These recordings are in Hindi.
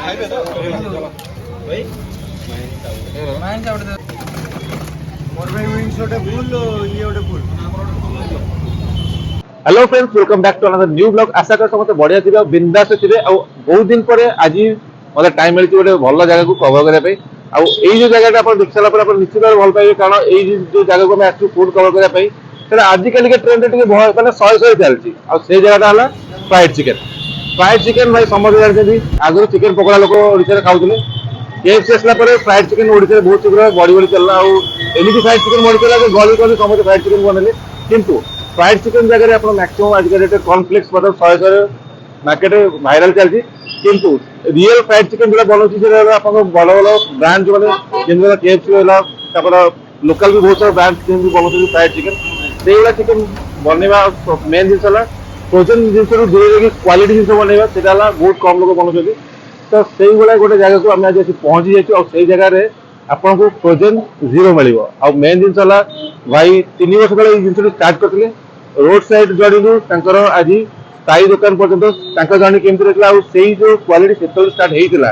Hello friends, welcome back to another new blog. आशा कर समस्त बढ़िया थी बिंदास थे। बहुत दिन पर आज मतलब टाइम मिली गोटे भल जगह को कवर करने जो जगह आप देख सारा निश्चित भाव भल पाइबे, कारण जो जगह को आसू फूड कवर करने आजिकल ट्रेंड मैंने शहे शहे चलती से जगह है फ्राइड चिकेन। फ्राइड चिकेन भाई समझ जानते आगुरी चिकेन पकोड़ा लोग ओडिशा खाऊले, केएफसी आसला फ्राइड चिकेन ओडिशा बहुत शीघ्र बढ़ी बढ़ी चलला। एमती फ्राइड चिकेन बढ़ी चला गली गली समस्त फ्राइड चिकेन बनले, किंतु फ्राइड चिकेन जगह आप मैक्सिमम आजिकल कॉर्नफ्लेक्स शहे शहे मार्केट भाइराल चलती, किंतु रियल फ्राइड चिकेन जो बनाऊँ आप बड़ बड़ ब्रांड जो मैंने केएफसी है लोकल भी बहुत सारा ब्रांड बनाते फ्राइड चिकेन। से भाया चिकेन बनवा मेन जिन फ्रोजेन जिन दूर क्वालिटी जिन बनवा से बहुत कम लोग बनाऊँ। तो से गोटे जगह को आज पहुंची जाइए जगह आपन को फ्रोजेन जीरो मिल मेन जिन भाई 3 वर्ष तक जिन स्टार्ट करते रोड साइड जर्नी आज स्थायी दुकान पर्यटन जर्नी केमती रही जो क्वालिटी से स्टार्ट होता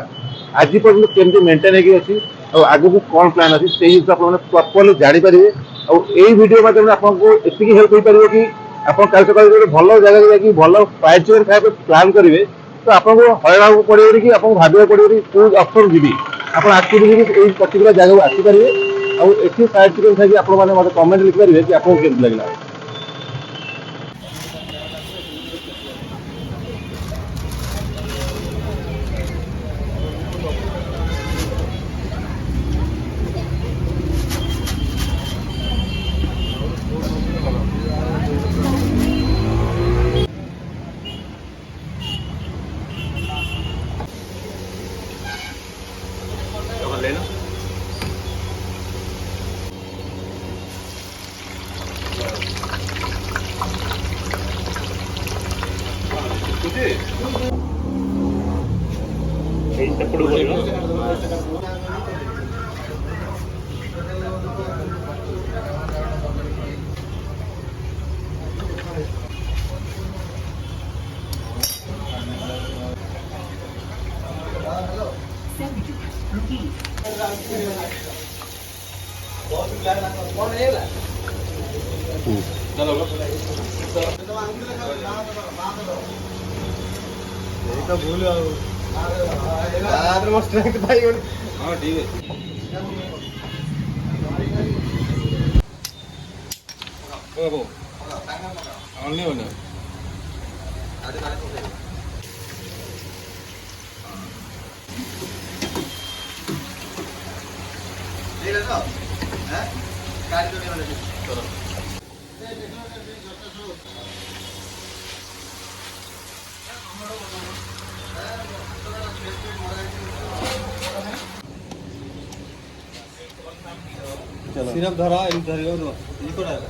आज पर्यटन केमती मेंटेन होगी आगे को कौन प्लान अच्छी से हिसाब से प्रॉपर्ली जानीपर। यही वीडियो माध्यम आपको एति हेल्प हो पार कि आप कल सकाल भल जगह जाकि भल फ्राइड चिकेन खाया प्लान करेंगे तो आपको हईराण पड़े कि आपको भाव पड़े कौन ऑप्शन जी आप आक्चुअली पर्टिकुलर जगह को आसीपारे आउ फ्राइड चिकेन खाई आप कमेंट लिखिपारे कि आपको केमती लगला। तो भूल यार मस्त है भाई। हां ठीक है ओहो ऑनली वन ले ले तो हैं गाड़ी तो नहीं वाले चलो सिर्फ धरा धरियो तो इको रहेगा।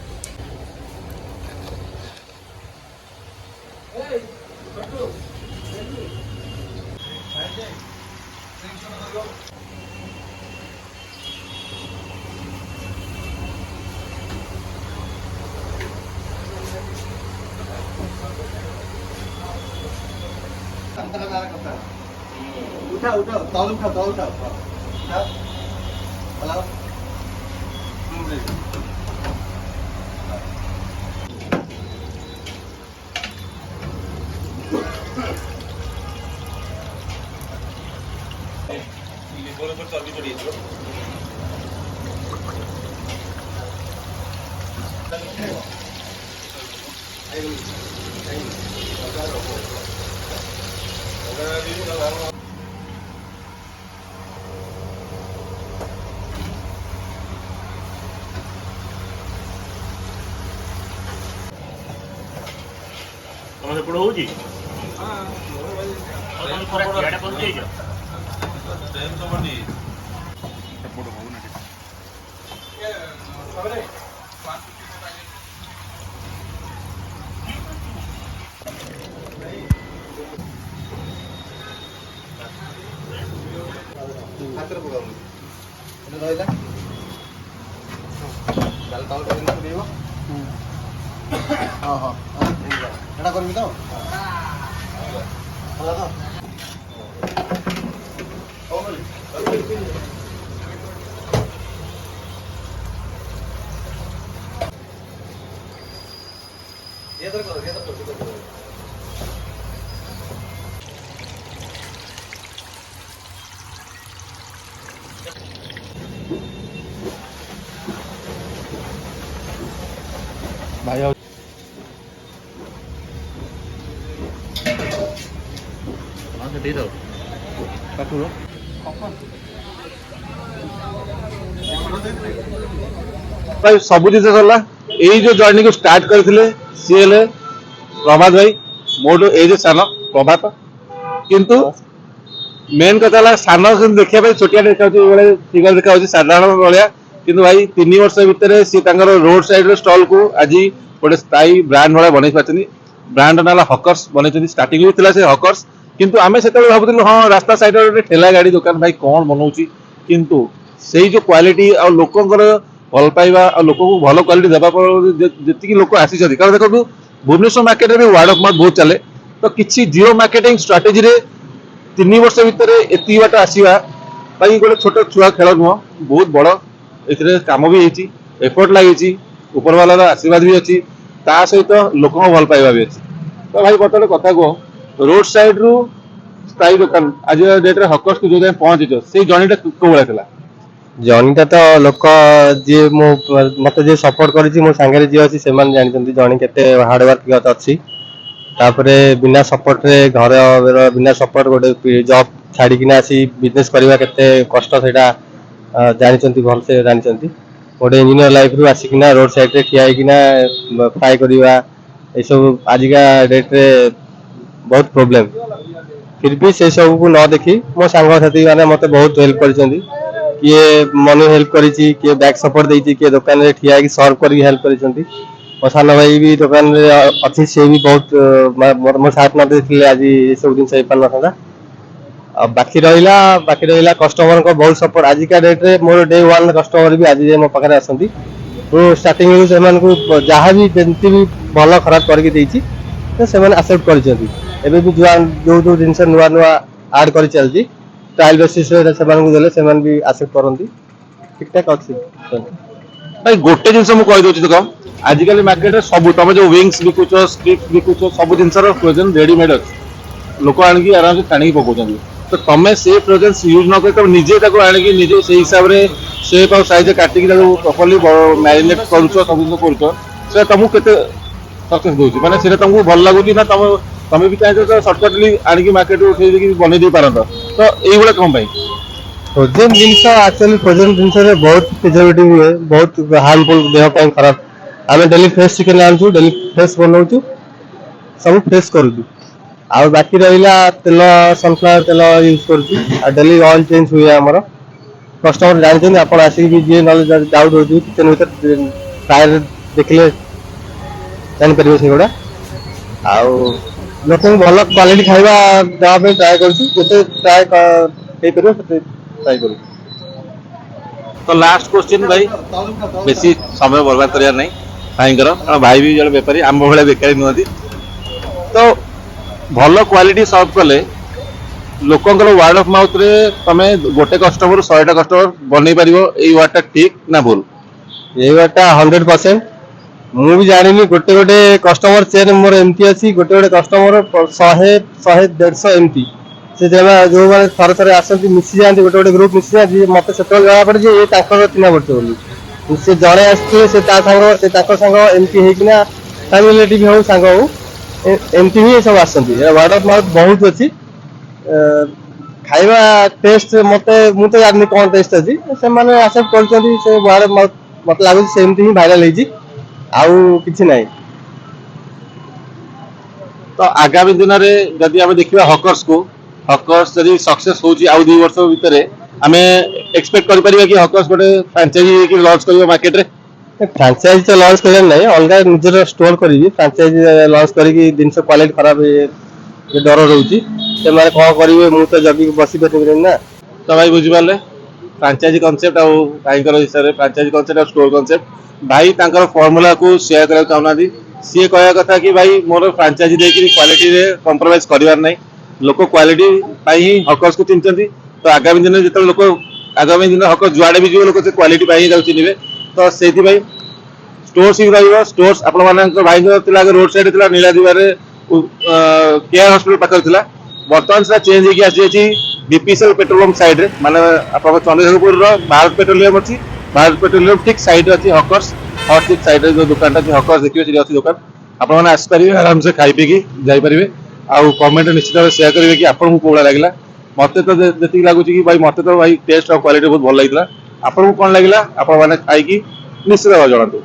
उठाओ उठाओ तौल उठाओ उठाओ हेलो चर्बी पड़ी ତମେ ସେପଟ ହଉଛି ଇଆଡ଼େ ପହଞ୍ଚି ଯାଇଛ ଟ୍ରେନ୍ ସବୁଠି ସେପଟ ହଉନା ହାତରେ ପକାଉନି ଏଟା ରହିଲା ତାହେଲେ ତଳ ପକେଇକି ପକେଇବ। ହଁ ହଁ ଏଟା କରିବି ତ ହେଲା ତ भाई ଆଉ ଦେଇଦବ ପାଖରୁ भाई सब जिन सरला यही जो जर्नी को स्टार्ट करते सी हेले प्रभात भाई मोटू एज सान प्रभात किंतु मेन कथा सान देखा छोटिया देखा फिगर देखा साधारण भाया किंतु भाई 3 वर्ष भितर सी रोड साइड स्टॉल को आज गोटे स्थायी ब्रांड भाया बनई पार्टी ब्रांड ना हकर्स बनई स्टार्टिंग भी से हकर्स किंतु आम से भावुल हाँ रास्ता साइड गोटे ठेला गाड़ी दुकान भाई कौन बनाऊँ किंतु से जो क्वालिटी आ लोकंर भल पाइबा और लोक को भल क्वालिटी देवा जी लोक आसी कारण देखो भुवनेश्वर मार्केट में भी वर्ड ऑफ माउथ बहुत चले तो किसी जीरो मार्केटिंग स्ट्राटेजी रे 3 वर्ष भितर एति बाट आसीबा भाई गोटे छोट छुआ खेल नुह बहुत बड़ ए काम भी होती एफर्ट लगी ऊपर वाला आशीर्वाद भी अच्छी ता सहित लोक भल पाइबा भी अच्छी तो भाई बता कथा कह रोड साइड रु स्थायी दुकान आज डेट रे हकर्स को जो पहुंची से जर्नीटा कौ भाया था जर्नीटा तो लोक जी मत जी सपोर्ट करी मो सांगे जी अच्छी से जानते जर्नी केते हार्डवर्क अच्छी तापरे बिना सपोर्ट रे घर बिना सपोर्ट गोटे जॉब छाड़िकिना आसी बिजनेस करवा केते कष्ट सेटा जानते भल से जानते गोटे इंजीनियर लाइफ रु आसिकिना रोड साइड रे ठिया होइकिना फ्राई करवा ये सब आजिका डेट रे बहुत प्रॉब्लम फिर भी से सब को न देखी मो सांग साथी माने मते बहुत हेल्प करिसेंती किए मनी हेल्प करिछि किए बैक सपोर्ट देछि किए दुकान रे ठिया कि सर्व करी हेल्प करिसेंती मो सान भाई भी दुकान रे अच्छी से भी बहुत मो साथ न देथिले आज ये सब दिन से पान नथांदा बाकी रहिला कस्टमर को बहुत सपोर्ट आजिका डेट रे मोर डे 1 कस्टमर भी आज मो पाखरे आसंती तो स्टार्टिंग रू सेमान को जहाँ भी जेंती भी भल खराब करके देछि तो सेमान एक्सेप्ट करिसेंती एबे भी जो जो जिनस नुआ नुआ ऐड करी चलती ट्रायल बेसिस रे सेमान को देले सेमान भी एक्सेप्ट करंती ठीक ठाक अछि भाई गोटे जिनस मु कहि दोछि तो आजिकल मार्केट सब तुम जो विंग्स बिकुच स्ट्रिप्स बिकुच सब जिनस फ्रोजन रेडीमेड अच्छे लोक आणिकी आराम से टाणी पकाउछन्ती तो तमें से फ्रोजन यूज न कर तुम निजे ताको आणिकी निजे से हिसाब रे शेप और साइज काटिकी ताको प्रॉपर्ली मैरिनेट करूछ सब जिन करूछ से तुमको केते सक्सेस दोछि माने सेटा तुमको भल लागुची ना तमें भी चाहे तो शॉर्टकटली आणिकी मार्केट उठे देकी बनै दे पारंत तो एई गुला कम भाई फ्रोजन जिनस एक्चुअली फ्रोजन जिनस रे बहुत प्रिजर्वेटिव हुए बहुत हार्मफुल देह ପାଇଁ खराब आमे डेली फ्रेश चिकन आनछु डेली फ्रेश बनाउछु सब फ्रेश करूछु आ बाकी रहिला तेल सनफ्लावर तेल यूज करूछु आ डेली ऑयल चेंज हुए हमर कस्टमर जानछन आपण आसी भी जे नॉलेज डाउट होछु किचन भीतर ट्रायल देखले जान परिबे सेगोडा आ लोक भल क्वालिटी खाइबा दवा पे ट्राई करूछु जते ट्राई हे करियो तते ट्राई करू तो लास्ट क्वेश्चन भाई बेसी समय बर्बाद करिया नहीं भाई भाई भी जड़े बेपारी आम भाई बेकारी नुहति तो भल क्वालिटी सर्व कले लोकंर वर्ड ऑफ माउथ रे तमे गोटे कस्टमर 100टा कस्टमर बनै परिबो एई वाटा ठीक ना भूल ये वाटा 100% मु भी जानिनी गोटे गोटे कस्टमर चेन मोर एमती अछि गोटे गोटे कस्टमर 100 150 एमती से जो माने थरे थरे आसंती मिसी जांती गोटे गोटे ग्रुप मिसी जांती मते सेतल जरा पड़े जे ए ताकर तिना वर्ष बोली से जड़े आसते से ता संग से ताकर संग एमती हेकिना फैमिली भी हो संग हो एमती ही सब आसंती वर्ड ऑफ माउथ बहुत अछि खाइबा टेस्ट मते मु तो जानि कोन टेस्ट अछि से माने एक्सेप्ट करछंती से वर्ड ऑफ माउथ मत लागु से एमती ही वायरल हेजी आउ किछि नाही तो आगामी दिन में जदि आम देखा हकर्स जदि सक्सेस होची आउ 2 वर्ष भितर आम एक्सपेक्ट कर परिबा कि हकर्स गोटे फ्रांचाइजी की लॉन्च करियो मार्केट रे फ्रांचाइजी तो लॉन्च करले नहीं अलग निजर स्टोर करी फ्रांचाइजी लॉन्च करी जिनस क्वालिटी खराब ये डर रहउची से माने कोन करिवे मु तो जबी बसी बेठे ना तो भाई बुझी पाले फ्रांचाइजी कांसेप्ट आ काइकर हिसाब रे फ्रांचाइजी कांसेप्ट और स्टोर कांसेप्ट भाई तांकर फार्मूला को शेयर करा चाहना दी सी कहया कथा कि भाई मोर फ्रांचाइजी देकी क्वालिटी रे कंप्रोमाइज करिवार नहीं लोक क्वालिटी पाई ही हकर्स को चिंतती तो आगामी दिन जो लोक ଆଗାମୀ ଦିନ ହକ ଯୁଆଡେ ବି ଯିବେ ଲୋକ ସେ କ୍ୱାଲିଟି ପାଇ ତାକୁ ଚିହ୍ନିବେ। ତ ସେଇଥିପାଇଁ ଷ୍ଟୋର୍ସ ବି ରହିବ। ଷ୍ଟୋର୍ସ ଆପଣମାନଙ୍କ ଭାଇଙ୍କର ଥିଲା ଆগে ରୋଡ ସାଇଡ୍ ଥିଲା ନୀଳାଦିବାରେ କେୟାର ହସ୍ପିଟାଲ ପାଖରେ ଥିଲା। ବର୍ତ୍ତମାନ ସେଟା ଚେଞ୍ଜ ହେଇକି ଆସିଯାଇଛି ବିପିସିଏଲ୍ ପେଟ୍ରୋଲିୟମ ସାଇଡ୍ରେ, ମାନେ ଆପଣଙ୍କ ଚନ୍ଦ୍ରଶେଖରପୁରର ଭାରତ ପେଟ୍ରୋଲିୟମ ଅଛି। ଭାରତ ପେଟ୍ରୋଲିୟମ ଠିକ୍ ସାଇଡ୍ରେ ଅଛି ହକର୍ସ। ହଟ୍ ଠିକ୍ ସାଇଡ୍ରେ ଯେଉଁ ଦୋକାନଟା ଅଛି ହକର୍ସ ଦେଖିବେ ସେଠି ଅଛି ଦୋକାନ। ଆପଣମାନେ ଆସିପାରିବେ ଆରାମସେ ଖାଇ ପିଇକି ଯାଇପାରିବେ। ଆଉ କମେଣ୍ଟ ନିଶ୍ଚିତ ଭାବେ ସେୟାର କରିବେ କି ଆପଣଙ୍କୁ କୋଉ ଭଳିଆ ଲାଗିଲା। ମତେ ତ ଯେତିକି ଲାଗୁଛି କି ଭାଇ ମତେ ତ ଭାଇ ଟେଷ୍ଟ ଆଉ କ୍ୱାଲିଟି ବହୁତ ଭଲ ଲାଗିଥିଲା। ଆପଣଙ୍କୁ କଣ ଲାଗିଲା ଆପଣମାନେ ଖାଇକି ନିଶ୍ଚିତ ଭାବେ ଜଣାନ୍ତୁ।